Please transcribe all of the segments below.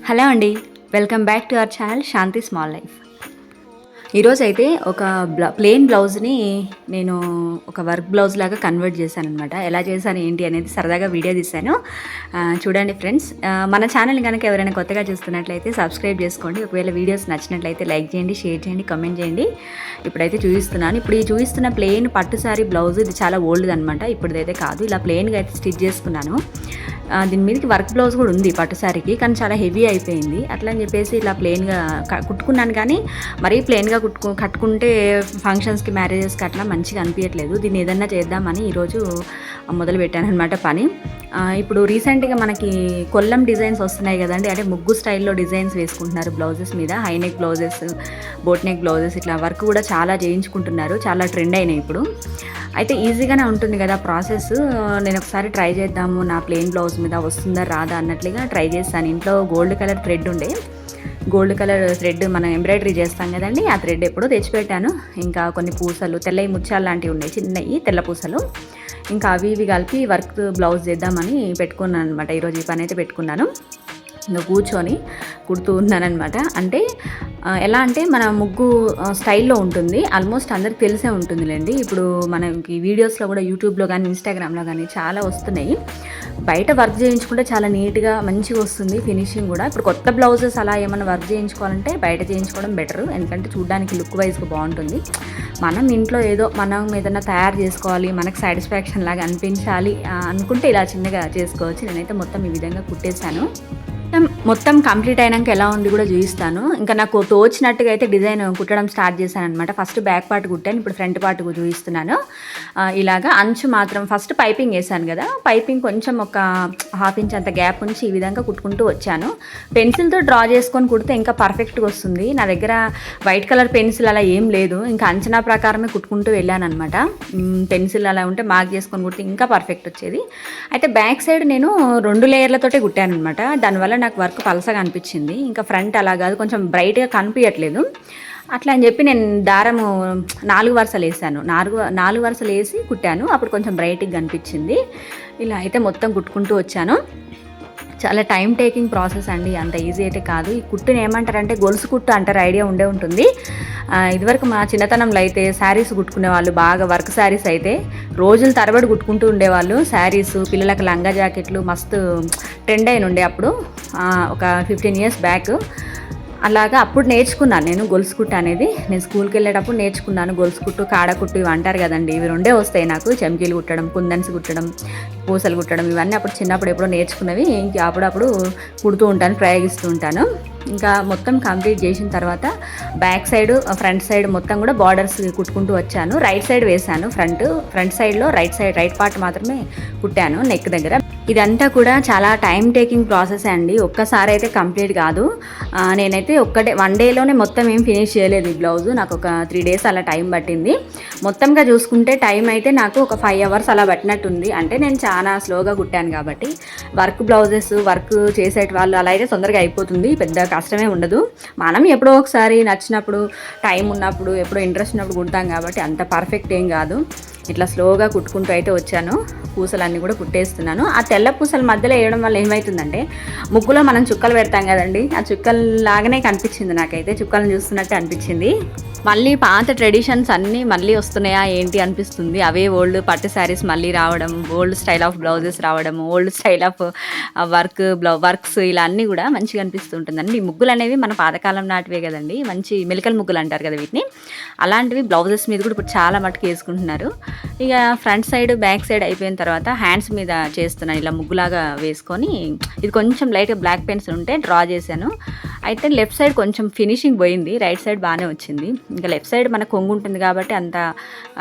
Hello అండి, welcome back to our channel Shanti small life. ఈరోజు అయితే ఒక ప్లెయిన్ బ్లౌజ్ని నేను ఒక వర్క్ బ్లౌజ్ లాగా కన్వర్ట్ చేశాను అనమాట. ఎలా చేశాను ఏంటి అనేది సరదాగా వీడియో తీశాను. చూడండి ఫ్రెండ్స్, మన ఛానల్ కనుక ఎవరైనా కొత్తగా చూస్తున్నట్లయితే సబ్స్క్రైబ్ చేసుకోండి. ఒకవేళ వీడియోస్ నచ్చినట్లయితే లైక్ చేయండి, షేర్ చేయండి, కామెంట్ చేయండి. ఇప్పుడైతే చూపిస్తున్నాను. ఇప్పుడు ఈ చూపిస్తున్న ప్లెయిన్ పట్టు సారీ బ్లౌజ్ ఇది చాలా ఓల్డ్ అనమాట. ఇప్పుడుదైతే కాదు, ఇలా ప్లెయిన్గా అయితే స్టిచ్ చేసుకున్నాను. దీని మీదకి వర్క్ బ్లౌజ్ కూడా ఉంది పట్టు సారీకి, కానీ చాలా హెవీ అయిపోయింది. అట్లా అని చెప్పేసి ఇలా ప్లెయిన్గా కుట్టుకున్నాను. కానీ మరీ ప్లెయిన్గా కట్టుకుంటే ఫంక్షన్స్కి, మ్యారేజెస్కి అట్లా మంచిగా అనిపించట్లేదు. దీన్ని ఏదన్నా చేద్దామని ఈరోజు మొదలు పెట్టాను అనమాట పని. ఇప్పుడు రీసెంట్గా మనకి కొల్లం డిజైన్స్ వస్తున్నాయి కదండి, అంటే ముగ్గు స్టైల్లో డిజైన్స్ వేసుకుంటున్నారు బ్లౌజెస్ మీద. High neck blouses, boat neck blouses, ఇట్లా వర్క్ కూడా చాలా చేయించుకుంటున్నారు. చాలా ట్రెండ్ అయినాయి ఇప్పుడు. అయితే ఈజీగానే ఉంటుంది కదా ప్రాసెస్. నేను ఒకసారి ట్రై చేద్దాము నా ప్లెయిన్ బ్లౌజ్ మీద వస్తుందా రాదా అన్నట్లుగా ట్రై చేస్తాను. ఇంట్లో గోల్డ్ కలర్ థ్రెడ్ ఉండే, గోల్డ్ కలర్ థ్రెడ్ మనం ఎంబ్రాయిడరీ చేస్తాం కదండి, ఆ థ్రెడ్ ఎప్పుడో తెచ్చిపెట్టాను. ఇంకా కొన్ని పూసలు, తెల్లవి ముత్యాలు లాంటివి ఉన్నాయి, చిన్నవి తెల్ల పూసలు. ఇంకా అవి ఇవి కలిపి వర్క్ బ్లౌజ్ చేద్దామని పెట్టుకున్నాను అనమాట. ఈరోజు ఈ పని అయితే పెట్టుకున్నాను. ఇంకా కూర్చొని కుడుతూ ఉన్నానమాట. అంటే ఎలా అంటే మన ముగ్గు స్టైల్లో ఉంటుంది, ఆల్మోస్ట్ అందరికి తెలిసే ఉంటుందిలేండి. ఇప్పుడు మనకి వీడియోస్లో కూడా యూట్యూబ్లో కానీ ఇన్స్టాగ్రామ్లో కానీ చాలా వస్తున్నాయి. బయట వర్క్ చేయించుకుంటే చాలా నీట్గా మంచిగా వస్తుంది ఫినిషింగ్ కూడా. ఇప్పుడు కొత్త బ్లౌజెస్ అలా ఏమైనా వర్క్ చేయించుకోవాలంటే బయట చేయించుకోవడం బెటర్, ఎందుకంటే చూడడానికి లుక్ వైజ్గా బాగుంటుంది. మనం ఇంట్లో ఏదో మనం ఏదైనా తయారు చేసుకోవాలి, మనకు సాటిస్ఫాక్షన్ లాగా అనిపించాలి అనుకుంటే ఇలా చిన్నగా చేసుకోవచ్చు. నేనైతే మొత్తం ఈ విధంగా కుట్టేశాను. మొత్తం కంప్లీట్ అయినాక ఎలా ఉంది కూడా చూపిస్తాను. ఇంకా నాకు తోచినట్టుగా అయితే డిజైన్ కుట్టడం స్టార్ట్ చేశాను అనమాట. ఫస్ట్ బ్యాక్ పార్ట్ కుట్టాను, ఇప్పుడు ఫ్రంట్ పార్ట్ చూపిస్తున్నాను. ఇలాగా అంచు మాత్రం ఫస్ట్ పైపింగ్ వేసాను కదా, పైపింగ్ కొంచెం ఒక ½ ఇంచ్ అంత గ్యాప్ ఉంచి ఈ విధంగా కుట్టుకుంటూ వచ్చాను. పెన్సిల్తో డ్రా చేసుకొని కుడితే ఇంకా పర్ఫెక్ట్గా వస్తుంది. నా దగ్గర వైట్ కలర్ పెన్సిల్ అలా ఏం లేదు, ఇంకా అంచనా ప్రకారమే కుట్టుకుంటూ వెళ్ళాను అనమాట. పెన్సిల్ అలా ఉంటే మార్క్ చేసుకొని కుడితే ఇంకా పర్ఫెక్ట్ వచ్చేది. అయితే బ్యాక్ సైడ్ నేను 2 లేయర్లతోటే కుట్టాను అనమాట. దానివల్ల నాకు వర్క్ పలసగా అనిపించింది. ఇంకా ఫ్రంట్ అలా కాదు, కొంచెం బ్రైట్గా కనిపించట్లేదు. అట్లా అని చెప్పి నేను దారము 4 వరుసలు వేసాను. 4 వరుసలు వేసి కుట్టాను, అప్పుడు కొంచెం బ్రైట్గా కనిపించింది. ఇలా అయితే మొత్తం కుట్టుకుంటూ వచ్చాను. చాలా టైం టేకింగ్ ప్రాసెస్ అండి, అంత ఈజీ అయితే కాదు. ఈ కుట్టుని ఏమంటారంటే గొలుసు కుట్టు అంటారు, ఐడియా ఉండే ఉంటుంది. ఇదివరకు మా చిన్నతనంలో అయితే శారీస్ కుట్టుకునే వాళ్ళు బాగా, వర్క్ శారీస్ అయితే రోజుల తరబడి కుట్టుకుంటూ ఉండేవాళ్ళు. శారీస్, పిల్లలకు లంగా జాకెట్లు మస్తు ట్రెండ్ అయిన ఉండే అప్పుడు, ఒక 15 years బ్యాక్. అలాగా అప్పుడు నేర్చుకున్నాను నేను గొలుసు కుట్టు అనేది. నేను స్కూల్కి వెళ్ళేటప్పుడు నేర్చుకున్నాను. గొలుసు కుట్టు, కాడ కుట్టు ఇవి అంటారు కదండి, ఇవి 2 వస్తాయి నాకు. చెంకీలు కుట్టడం, కుందన్స్ కుట్టడం, పూసలు కుట్టడం, ఇవన్నీ అప్పుడు చిన్నప్పుడు ఎప్పుడో నేర్చుకున్నవి. ఇంకా అప్పుడప్పుడు కుడుతూ ఉంటాను, ప్రయోగిస్తూ ఉంటాను. ఇంకా మొత్తం కంప్లీట్ చేసిన తర్వాత బ్యాక్ సైడ్, ఫ్రంట్ సైడ్ మొత్తం కూడా బార్డర్స్ కుట్టుకుంటూ వచ్చాను. రైట్ సైడ్ వేసాను, ఫ్రంట్ సైడ్లో రైట్ పార్ట్ మాత్రమే కుట్టాను నెక్ దగ్గర. ఇదంతా కూడా చాలా టైం టేకింగ్ ప్రాసెస్ అండి, ఒక్కసారి అయితే కంప్లీట్ కాదు. నేనైతే వన్ డేలోనే మొత్తం ఏం ఫినిష్ చేయలేదు ఈ బ్లౌజ్. నాకు ఒక 3 days అలా టైం పట్టింది. మొత్తంగా చూసుకుంటే టైం అయితే నాకు ఒక 5 hours అలా పట్టినట్టుంది. అంటే నేను చాలా స్లోగా కుట్టాను కాబట్టి. వర్క్ బ్లౌజెస్, వర్క్ చేసేటి వాళ్ళు అలా అయితే తొందరగా అయిపోతుంది, పెద్ద కష్టమే ఉండదు. మనం ఎప్పుడో ఒకసారి నచ్చినప్పుడు, టైం ఉన్నప్పుడు, ఎప్పుడో ఇంట్రెస్ట్ ఉన్నప్పుడు కుడతాం కాబట్టి అంత పర్ఫెక్ట్ ఏం కాదు. ఇట్లా స్లోగా కుట్టుకుంటూ అయితే వచ్చాను. పూసలన్నీ కూడా కుట్టేస్తున్నాను. ఆ తెల్ల పూసల మధ్యలో వేయడం వల్ల ఏమవుతుందంటే, ముగ్గులో మనం చుక్కలు పెడతాం కదండి, ఆ చుక్కల్లాగానే కనిపించింది నాకైతే. చుక్కలను చూస్తున్నట్టు అనిపించింది. మళ్ళీ పాత ట్రెడిషన్స్ అన్నీ మళ్ళీ వస్తున్నాయా ఏంటి అనిపిస్తుంది. అవే ఓల్డ్ పట్టు శారీస్ మళ్ళీ రావడం, ఓల్డ్ స్టైల్ ఆఫ్ బ్లౌజెస్ రావడం, ఓల్డ్ స్టైల్ ఆఫ్ వర్క్స్ ఇలా అన్నీ కూడా మంచిగా అనిపిస్తుంటుందండి. ఈ ముగ్గులు అనేవి మన పాతకాలం నాటివే కదండి, మంచి మెలికల్ ముగ్గులు అంటారు కదా వీటిని. అలాంటివి బ్లౌజెస్ మీద కూడా ఇప్పుడు చాలా మటుకు వేసుకుంటున్నారు. ఇక ఫ్రంట్ సైడ్, బ్యాక్ సైడ్ అయిపోయిన తర్వాత హ్యాండ్స్ మీద చేస్తున్నాను. ఇలా ముగ్గులాగా వేసుకొని, ఇది కొంచెం లైట్గా బ్లాక్ పెన్స్ ఉంటే డ్రా చేశాను. అయితే లెఫ్ట్ సైడ్ కొంచెం ఫినిషింగ్ పోయింది, రైట్ సైడ్ బాగానే వచ్చింది. ఇంకా లెఫ్ట్ సైడ్ మన కొంగు ఉంటుంది కాబట్టి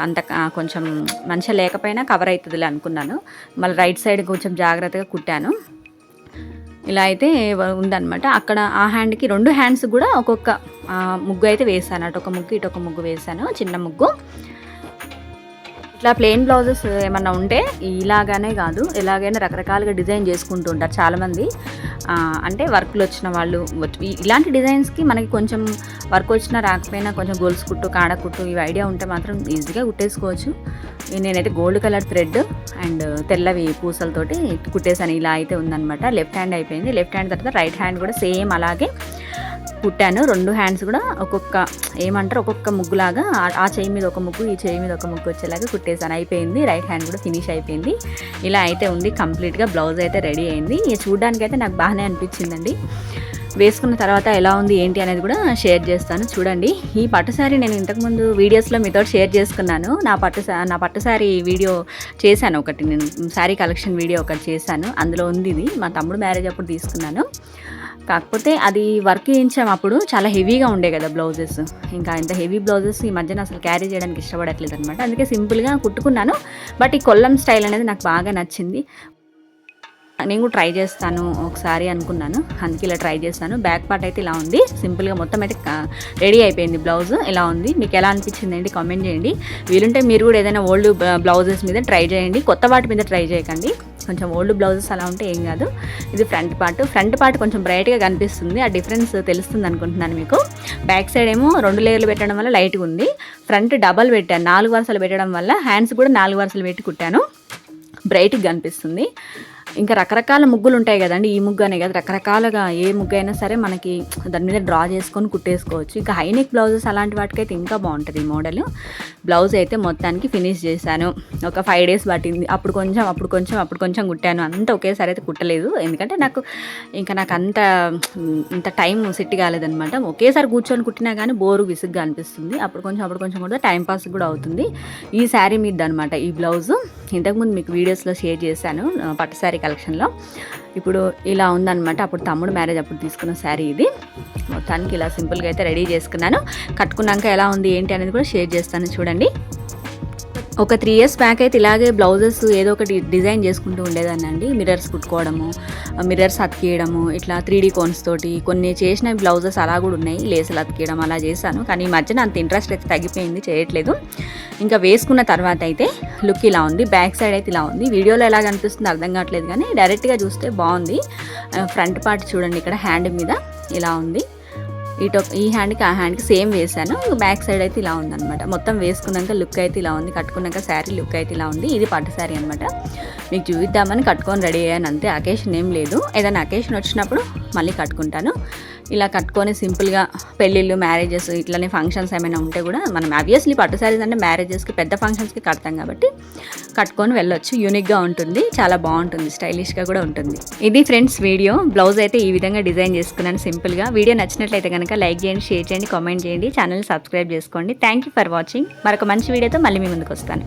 అంత కొంచెం మంచిగా లేకపోయినా కవర్ అవుతుందిలే అనుకున్నాను. మళ్ళీ రైట్ సైడ్ కొంచెం జాగ్రత్తగా కుట్టాను. ఇలా అయితే ఉందన్నమాట. అక్కడ ఆ హ్యాండ్కి 2 హ్యాండ్స్ కూడా ఒక్కొక్క ముగ్గు అయితే వేసాను. అటు ఒక ముగ్గు, ఇటు ఒక ముగ్గు వేసాను, చిన్న ముగ్గు. ఇట్లా ప్లెయిన్ బ్లౌజెస్ ఏమన్నా ఉంటే ఇలాగానే కాదు, ఎలాగైనా రకరకాలుగా డిజైన్ చేసుకుంటూ ఉంటారు చాలామంది. అంటే వర్క్లు వచ్చిన వాళ్ళు ఇలాంటి డిజైన్స్కి మనకి కొంచెం వర్క్ వచ్చినా రాకపోయినా కొంచెం గొలుసు కుట్టు కాడ కుట్టు ఇవి ఐడియా ఉంటే మాత్రం ఈజీగా కుట్టేసుకోవచ్చు. నేనైతే గోల్డ్ కలర్ థ్రెడ్ అండ్ తెల్లవి పూసలతోటి కుట్టేసాను. ఇలా అయితే ఉందన్నమాట. లెఫ్ట్ హ్యాండ్ అయిపోయింది. లెఫ్ట్ హ్యాండ్ తర్వాత రైట్ హ్యాండ్ కూడా సేమ్ అలాగే కుట్టాను. 2 హ్యాండ్స్ కూడా ఒక్కొక్క ముగ్గులాగా ఆ చేయి మీద ఒక ముగ్గు ఈ చేయి మీద ఒక ముగ్గు వచ్చేలాగా కుట్టేసాను. అయిపోయింది. రైట్ హ్యాండ్ కూడా ఫినిష్ అయిపోయింది. ఇలా అయితే ఉంది. కంప్లీట్గా బ్లౌజ్ అయితే రెడీ అయింది. చూడడానికి అయితే నాకు బాగానే అనిపించిందండి. వేసుకున్న తర్వాత ఎలా ఉంది ఏంటి అనేది కూడా షేర్ చేస్తాను చూడండి. ఈ పట్టు శారీ నేను ఇంతకుముందు వీడియోస్లో మీతో షేర్ చేసుకున్నాను. నా పట్టు శారీ వీడియో చేశాను ఒకటి, నేను శారీ కలెక్షన్ వీడియో ఒకటి చేశాను. అందులో ఉంది ఇది. మా తమ్ముడు మ్యారేజ్ అప్పుడు తీసుకున్నాను. కాకపోతే అది వర్క్ చేయించాము అప్పుడు చాలా హెవీగా ఉండే కదా బ్లౌజెస్. ఇంకా ఇంత హెవీ బ్లౌజెస్ ఈ మధ్యన అసలు క్యారీ చేయడానికి ఇష్టపడట్లేదు అనమాట. అందుకే సింపుల్గా కుట్టుకున్నాను. బట్ ఈ కొల్లం స్టైల్ అనేది నాకు బాగా నచ్చింది. నేను కూడా ట్రై చేస్తాను ఒకసారి అనుకున్నాను, అందుకే ఇలా ట్రై చేస్తాను. బ్యాక్ పార్ట్ అయితే ఇలా ఉంది. సింపుల్గా మొత్తం అయితే రెడీ అయిపోయింది. బ్లౌజ్ ఇలా ఉంది. మీకు ఎలా అనిపించింది ఏంటి కామెంట్ చేయండి. వీలుంటే మీరు కూడా ఏదైనా ఓల్డ్ బ్లౌజెస్ మీద ట్రై చేయండి, కొత్త వాటి మీద ట్రై చేయకండి. కొంచెం ఓల్డ్ బ్లౌజెస్ అలా ఉంటే ఏం కాదు. ఇది ఫ్రంట్ పార్ట్ కొంచెం బ్రైట్గా కనిపిస్తుంది. ఆ డిఫరెన్స్ తెలుస్తుంది అనుకుంటున్నాను మీకు. బ్యాక్ సైడ్ ఏమో 2 లేయర్లు పెట్టడం వల్ల లైట్గా ఉంది. ఫ్రంట్ డబల్ పెట్టాను, 4 వరుసలు పెట్టడం వల్ల హ్యాండ్స్ కూడా 4 వరుసలు పెట్టి కుట్టాను. బ్రైట్గా కనిపిస్తుంది. ఇంకా రకరకాల ముగ్గులు ఉంటాయి కదండి. ఈ ముగ్గు అనే కదా, రకరకాలుగా ఏ ముగ్గు అయినా సరే మనకి దాని మీద డ్రా చేసుకొని కుట్టేసుకోవచ్చు. ఇంకా హైనెక్ బ్లౌజెస్ అలాంటి వాటికైతే ఇంకా బాగుంటుంది ఈ మోడల్. బ్లౌజ్ అయితే మొత్తానికి ఫినిష్ చేశాను. ఒక 5 days పట్టింది. అప్పుడు కొంచెం కుట్టాను. అంత ఒకేసారి అయితే కుట్టలేదు, ఎందుకంటే నాకు ఇంత టైం సెట్ కాలేదనమాట. ఒకేసారి కూర్చొని కుట్టినా కానీ బోరు విసుగ్గా అనిపిస్తుంది. అప్పుడు కొంచెం కూడా టైంపాస్ కూడా అవుతుంది. ఈ శారీ మీద అనమాట ఈ బ్లౌజు. ఇంతకుముందు మీకు వీడియోస్లో షేర్ చేశాను పట్టు శారీ కలెక్షన్లో. ఇప్పుడు ఇలా ఉందన్నమాట. అప్పుడు తమ్ముడు మ్యారేజ్ అప్పుడు తీసుకున్న శారీ ఇది. మొత్తానికి ఇలా సింపుల్గా అయితే రెడీ చేసుకున్నాను. కట్టుకున్నాక ఎలా ఉంది ఏంటి అనేది కూడా షేర్ చేస్తాను చూడండి. ఒక 3 years బ్యాక్ అయితే ఇలాగే బ్లౌజెస్ ఏదో ఒకటి డిజైన్ చేసుకుంటూ ఉండేదాన్ని అండి. మిర్రర్స్ కుట్టుకోవడము, మిర్రర్స్ అతికేయడము, ఇట్లా 3D కోన్స్ తోటి కొన్ని చేసిన బ్లౌజెస్ అలా కూడా ఉన్నాయి. లేసులు అతికేయడం అలా చేశాను. కానీ ఈ మధ్యన అంత ఇంట్రెస్ట్ అయితే తగ్గిపోయింది, చేయట్లేదు. ఇంకా వేసుకున్న తర్వాత అయితే లుక్ ఇలా ఉంది. బ్యాక్ సైడ్ అయితే ఇలా ఉంది. వీడియోలో ఎలా కనిపిస్తుందో అర్థం కావట్లేదు, కానీ డైరెక్ట్గా చూస్తే బాగుంది. ఫ్రంట్ పార్ట్ చూడండి, ఇక్కడ హ్యాండ్ మీద ఇలా ఉంది. ఈ హ్యాండ్కి ఆ హ్యాండ్కి సేమ్ వేసాను. బ్యాక్ సైడ్ అయితే ఇలా ఉందన్నమాట. మొత్తం వేసుకున్నాక లుక్ అయితే ఇలా ఉంది. కట్టుకున్నాక శారీ లుక్ అయితే ఇలా ఉంది. ఇది పట్టు శారీ అనమాట. మీకు చూపిద్దామని కట్టుకొని రెడీ అయ్యాను అంతే. అకేషన్ ఏం లేదు. ఏదైనా అకేషన్ వచ్చినప్పుడు మళ్ళీ కట్టుకుంటాను. ఇలా కట్టుకొని సింపుల్గా పెళ్ళిళ్ళు, మ్యారేజెస్ ఇట్లనే ఫంక్షన్స్ ఏమైనా ఉంటే కూడా మనం ఆబ్వియస్లీ పట్టు శారీస్ అంటే మ్యారేజెస్కి పెద్ద ఫంక్షన్స్కి కడతాం కాబట్టి కట్టుకొని వెళ్ళొచ్చు. యూనిక్గా ఉంటుంది, చాలా బాగుంటుంది, స్టైలిష్గా కూడా ఉంటుంది. ఇది ఫ్రెండ్స్ వీడియో. బ్లౌజ్ అయితే ఈ విధంగా డిజైన్ చేసుకున్నాను సింపుల్గా. వీడియో నచ్చినట్లయితే కనుక లైక్ చేయండి, షేర్ చేయండి, కామెంట్ చేయండి, ఛానల్ సబ్స్క్రైబ్ చేసుకోండి. Thank you for watching. మరొక మంచి వీడియోతో మళ్ళీ మీ ముందుకు వస్తాను.